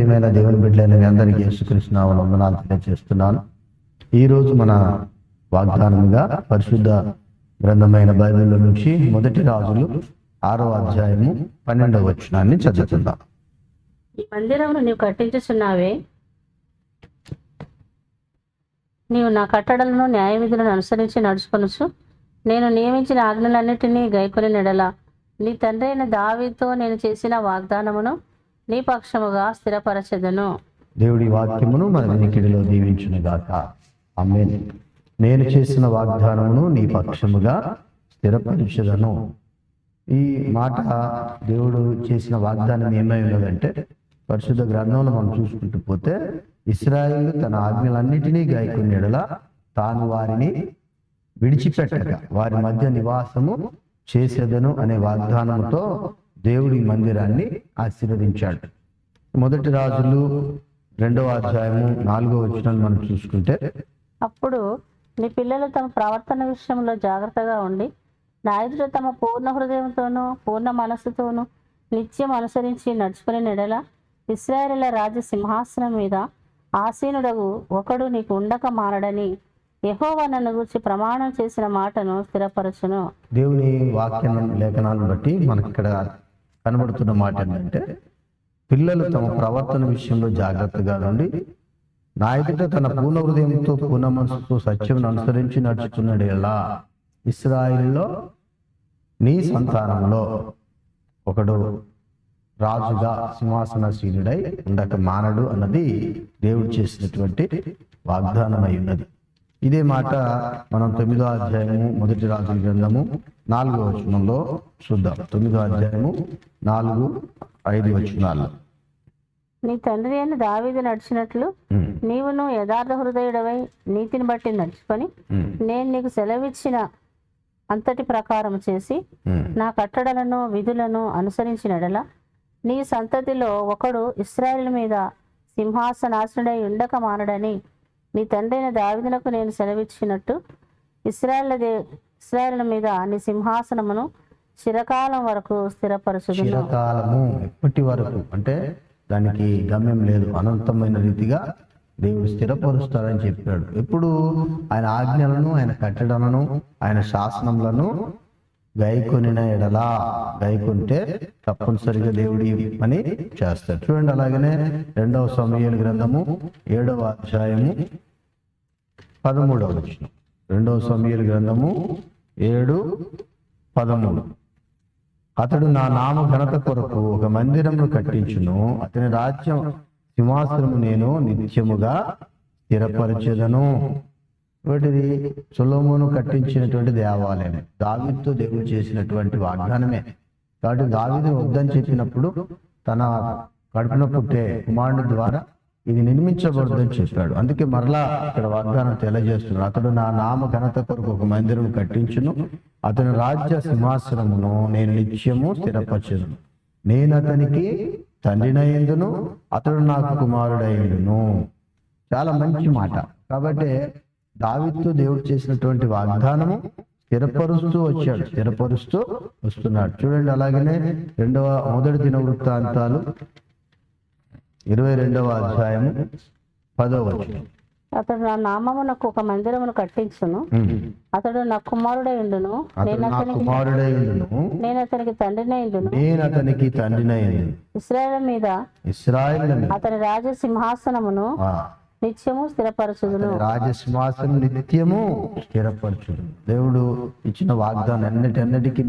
ప్రియమైన దేవుని బిడ్డలైన మీ అందరికీ యేసుక్రీస్తు నామములో వందనాలు తెలియజేస్తున్నాను. ఈరోజు మన వాగ్దానముగా పరిశుద్ధ గ్రంథమైన బైబిల్లో నుంచి మొదటి రాజులు 6వ అధ్యాయము 12వ వచనాన్ని చదువుకుందాం. ఈ మందిరమును నీవు కట్టించుచున్నావే, నీవు నా కట్టడలను న్యాయ విధులను అనుసరించి నడుచుకొనుచు నేను నియమించిన ఆజ్ఞలన్నిటినీ గైకొని నెడల నీ తండ్రి అయిన దావీదుతో నేను చేసిన వాగ్దానమును నీ పక్షముగా స్థిరపరచెదను. దేవుడి వాక్యమును మన వినికిడిలో దీవించునుగాక. ఆమేన్. నేను చేసిన వాగ్దానమును నీ పక్షముగా స్థిరపరచెదను. ఈ మాట దేవుడు చేసిన వాగ్దానం ఏమై ఉన్నదంటే, పరిశుద్ధ గ్రంథంలో మనం చూసుకుంటూ పోతే, ఇశ్రాయేలు తన ఆజ్ఞలన్నిటినీ గాయకుని ఎడల తాను వారిని విడిచిపెట్టక వారి మధ్య నివాసము చేసేదను అనే వాగ్దానంతో దేవుడి మందిరాన్ని ఆశీర్వదించాడు. మొదటి రాజులు 2వ అధ్యాయము 4వ వచనాన్ని మనం చూసుకుంటే, అప్పుడు నీ పిల్లలు తమ ప్రవర్తన విషయంలో జాగ్రత్తగా ఉండి నా ఎదుట తమ పూర్ణ హృదయంతోనూ పూర్ణ మనస్సుతోనూ నిత్యం అనుసరించి నడుచుకుని నెడల ఇశ్రాయేలుల రాజ్య సింహాసనం మీద ఆసీనుడగు ఒకడు నీకు ఉండక మారడని యెహోవా నన్ను గూర్చి ప్రమాణం చేసిన మాటను స్థిరపరచును. దేవుని వాక్య లేఖనాలను బట్టి మనకి ఇక్కడ కనబడుతున్న మాట ఏంటంటే, పిల్లలు తమ ప్రవర్తన విషయంలో జాగ్రత్తగా ఉండి నా ఎదుట తన పూర్ణ హృదయంతో పూర్ణ మనసుతో సత్యం అనుసరించి నడుచుకున్నాడు. ఎలా ఇశ్రాయేలులో నీ సంతానంలో ఒకడు రాజుగా సింహాసనశీలుడై ఉండక మానడు అన్నది దేవుడు చేసినటువంటి వాగ్దానం అయి ఉన్నది. ఇదే మాట మనం 9వ అధ్యాయము మొదటి రాజుల గ్రంథము 4వ వచనంలో చూద్దాం. 9వ అధ్యాయము 4-5 వచనాల్లో, నీ తండ్రి అయిన దావీదు నడిచినట్లు నీవును యథార్థ హృదయుడవై నీతిని బట్టి నడుచుకొని నేను నీకు సెలవిచ్చిన అంతటి ప్రకారం చేసి నా కట్టడలను విధులను అనుసరించినడల నీ సంతతిలో ఒకడు ఇశ్రాయేలు మీద సింహాసనాసనుడై ఉండక మానడని నీ తండ్రి అయిన దావీదునకు నేను సెలవిచ్చినట్టు ఇశ్రాయేలు మీద నీ సింహాసనమును చిరకాలం వరకు స్థిరపరచుదును. చిరకాలము ఎప్పటి వరకు అంటే దానికి గమ్యం లేదు, అనంతమైన రీతిగా దేవుడు స్థిరపరుస్తాడని చెప్పాడు. ఎప్పుడు ఆయన ఆజ్ఞలను, ఆయన కట్టడలను, ఆయన శాసనములను గైకొనిన ఎడలా, గైకొంటే తప్పనిసరిగా దేవుడి పని చేస్తాడు. చూడండి, అలాగనే 2వ సమూయేలు గ్రంథము 7వ అధ్యాయము 13వ వచనం. 2వ సమూయేలు గ్రంథము 7:13, అతడు నా నామ ఘనత కొరకు ఒక మందిరమును కట్టించును, అతని రాజ్యం సింహాసనము నేను నిత్యముగా స్థిరపరచెదను. ఒకటిది సొలొమోను కట్టించినటువంటి దేవాలయం, దావీదుతో దేవుడు చేసినటువంటి వాగ్దానమే. కాబట్టి దావీదు వద్దని చెప్పినప్పుడు తన కడుపున పుట్టే కుమారుడి ద్వారా ఇది నిర్మించబడదని చెప్పాడు. అందుకే మరలా ఇక్కడ వాగ్దానం తెలియజేస్తున్నాడు. అతడు నా నామ ఘనత కొరకు ఒక మందిరం కట్టించును, అతని రాజ్య సింహాసనమును నేను నిత్యము స్థిరపరచెదను. నేను అతనికి తండ్రినయ్యుందును, అతడు నాకు కుమారుడయ్యుండును. చాలా మంచి మాట. కాబట్టి దావీదుతో దేవుడు చేసినటువంటి వాగ్దానము స్థిరపరుస్తూ వచ్చాడు, స్థిరపరుస్తూ వస్తున్నాడు. చూడండి, అలాగనే మొదటి దినవృత్తాంతాలు 22వ అధ్యాయము 10వ వచనం, అతడు నా నామమునకు ఒక మందిరమును కట్టించును, అతడు నా కుమారుడై ఉండును, నేను అతనికి తండ్రినై ఉండును. ఇశ్రాయేలు మీద అతని రాజ సింహాసనమును నిత్యము స్థిరపరచుదును. రాజసింహాసనం నిత్యము స్థిరపరచును. దేవుడు ఇచ్చిన వాగ్దానం అన్నిటికీ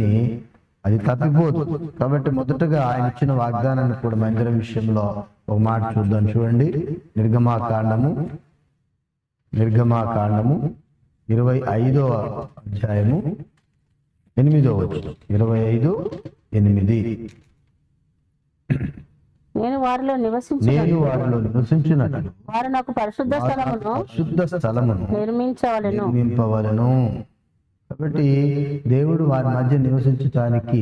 అది తప్పిపోదు. కాబట్టి మొదటగా ఆయన ఇచ్చిన వాగ్దానాన్ని కూడా మందిరం విషయంలో ఒక మాట చూద్దాం. చూడండి, నిర్గమాకాండము 25వ అధ్యాయము 8వ వచనం. 25:8, నేను వారిలో నివసించినట్లు వారు నాకు పరిశుద్ధ స్థలమును నిర్మింపవలెను. కాబట్టి దేవుడు వారి మధ్య నివసించడానికి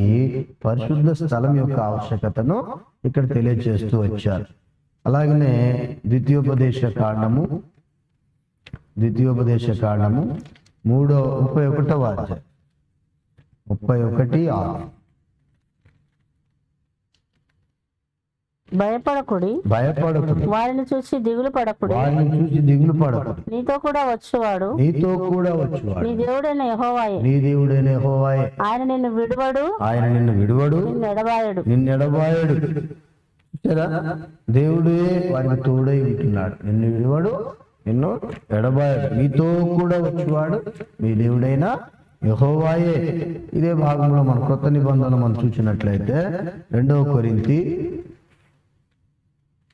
పరిశుద్ధ స్థలం యొక్క ఆవశ్యకతను ఇక్కడ తెలియజేస్తూ వచ్చారు. అలాగనే ద్వితీయోపదేశ కాండము 31వ అధ్యాయం 31:6, భయపడకుడి, భయపడకుడి, వారిని చూసి దిగులు పడకుడి. వారిని చూసి దిగులు పడకుడి. నీతో కూడా వచ్చువాడు నీతో కూడా వచ్చువాడు నీ దేవుడైన యెహోవాయే. నీ దేవుడైన యెహోవాయే. ఆయన నిన్ను విడువడు, ఆయన నిన్ను విడువడు, నిన్ను ఎడబాయడు. నిన్ను ఎడబాయడు. చూసారా, దేవుడే వారికి తోడై ఉంటున్నాడు. నిన్ను విడువడు, నిన్ను ఎడబాయడు. నీతో కూడా వచ్చేవాడు మీ దేవుడైన యెహోవాయే. ఇదే భాగంలో మన కొత్త నిబంధన మనం చూసినట్లయితే 2 కొరింథీ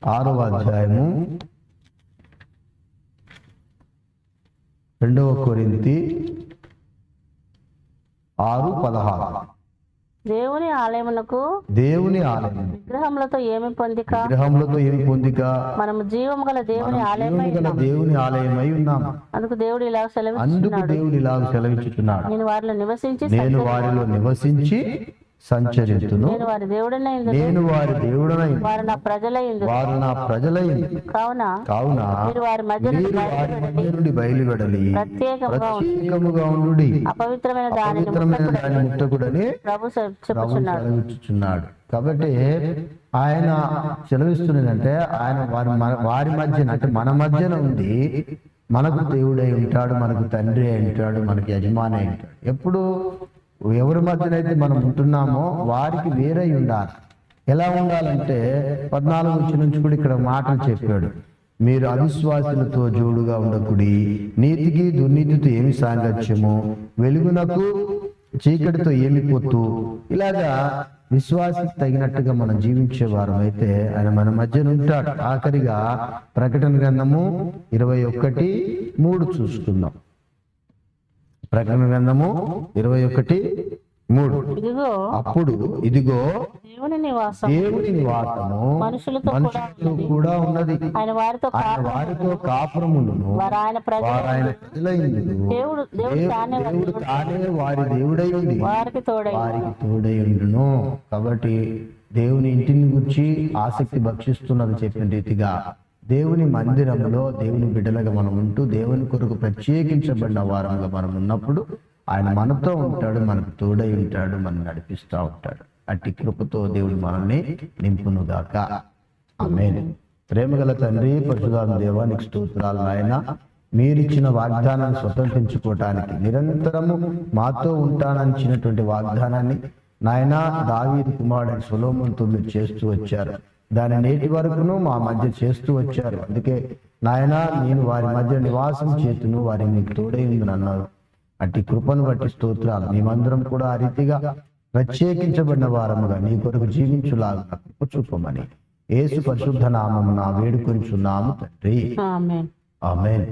6వ అధ్యాయము 2 కొరింథీ 6:16. దేవుని ఆలయమునకు దేవుని ఆలయం విగ్రహములతో ఏమి పొందిక, విగ్రహములతో ఏమి పొందిక, మనము జీవము గల దేవుని ఆలయమై గల దేవుని ఆలయమై ఉన్నాము. అందుకు దేవుడు ఇలా అందుకు సెలవిస్తున్నాడు, దేవుడు ఇలాగ సెలవిస్తున్నాడు, నేను వారిలో నివసించి నేను వారిలో నివసించి సంచరిస్తును, నేను వారి దేవుడైన నేను వారి దేవుడనై వారు నా ప్రజలైంది. వారు నా ప్రజలైంది. కావున మీరు వారి మధ్య మీరు వారి మధ్య నుండి బయలువెడలి ప్రత్యేకముగా నుండి అపవిత్రమైన దానిని పవిత్రమైన దాని ముట్టకుడని ప్రభు ప్రభువు సెలవిస్తున్నాడు. కాబట్టి ఆయన సెలవిస్తున్నదంటే ఆయన వారి మధ్యన, అంటే మన మధ్యన ఉండి మనకు దేవుడై ఉంటాడు, మనకు తండ్రి అయి ఉంటాడు, మనకి యజమాని అయి ఉంటాడు. ఎప్పుడు ఎవరి మధ్యనైతే మనం ఉంటున్నామో వారికి వేరై ఉండాలి. ఎలా ఉండాలంటే 14 నుంచి కూడా ఇక్కడ మాటలు చెప్పాడు. మీరు అవిశ్వాసులతో జోడుగా ఉండకుడి, నీతికి దుర్నీతితో ఏమి సాంగత్యము, వెలుగునకు చీకటితో ఏమి పొత్తు. ఇలాగా విశ్వాసకి తగినట్టుగా మనం జీవించే వారం అయితే ఆయన మన మధ్యన ఉంటాడు. ఆఖరిగా ప్రకటన గ్రంథము 21:3 చూసుకుందాం. ప్రకటన గ్రంథము 21:3. అప్పుడు ఇదిగో దేవుని నివాసం మనుషులతో కూడా ఉన్నది, ఆయన వారితో కాపురముండును, వారు ఆయన ప్రజలైందును. దేవుడు తానే వారి దేవుడై ఉండి వారికి తోడై ఉండును. కాబట్టి దేవుని ఇంటిని గురించి ఆసక్తి భక్షిస్తున్నది చెప్పిన రీతిగా దేవుని మందిరంలో దేవుని బిడ్డలుగా మనం ఉంటూ దేవుని కొరకు ప్రత్యేకించబడిన వారంగా మనం ఉన్నప్పుడు ఆయన మనతో ఉంటాడు, మనకు తోడై ఉంటాడు, మనం నడిపిస్తూ ఉంటాడు. అట్టి కృపతో దేవుడు మనల్ని నింపునుగాక. ఆమేన్. ప్రేమగల తండ్రి, పరిశుద్ధాత్మ దేవా, నీకు స్తోత్రాలు నాయన. మీరిచ్చిన వాగ్దానాన్ని స్వతంత్రించుకోవటానికి నిరంతరము మాతో ఉంటాననిచ్చినటువంటి వాగ్దానాన్ని నాయన దావీదు కుమారుడు సొలొమోనుతో మీరు చేస్తూ వచ్చారు. దాని నేటి వరకును మా మధ్య చేస్తూ వచ్చారు. అందుకే నాయన నేను వారి మధ్య నివాసం చేతును, వారి మీకు తోడై ఉందని అన్నారు. అట్టి కృపను బట్టి స్తోత్రాలు. మేమందరం కూడా ఆ రీతిగా ప్రత్యేకించబడిన వారముగా నీ కొరకు జీవించులాగా కృప చూపమని యేసు పరిశుద్ధ నామమున వేడుకొనిచున్నాము తండ్రి. ఆమేన్. ఆమేన్.